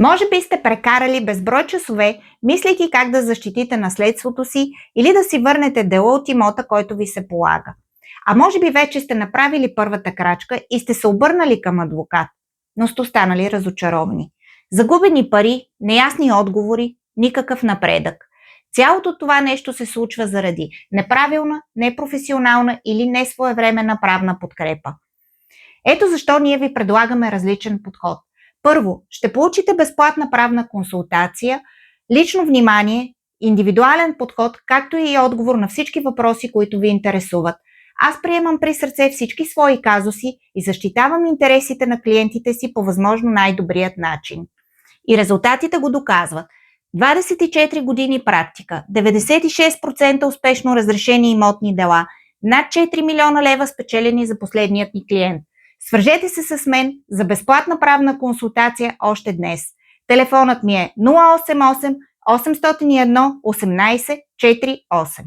Може би сте прекарали безброй часове, мислейки как да защитите наследството си или да си върнете дела от имота, който ви се полага. А може би вече сте направили първата крачка и сте се обърнали към адвокат, но сте останали разочаровани. Загубени пари, неясни отговори, никакъв напредък. Цялото това нещо се случва заради неправилна, непрофесионална или несвоевременна правна подкрепа. Ето защо ние ви предлагаме различен подход. Първо, ще получите безплатна правна консултация, лично внимание, индивидуален подход, както и отговор на всички въпроси, които ви интересуват. Аз приемам при сърце всички свои казуси и защитавам интересите на клиентите си по възможно най-добрият начин. И резултатите го доказват. 24 години практика, 96% успешно разрешени имотни дела, над 4 милиона лева спечелени за последният ни клиент. Свържете се с мен за безплатна правна консултация още днес. Телефонът ми е 088 801 18 48.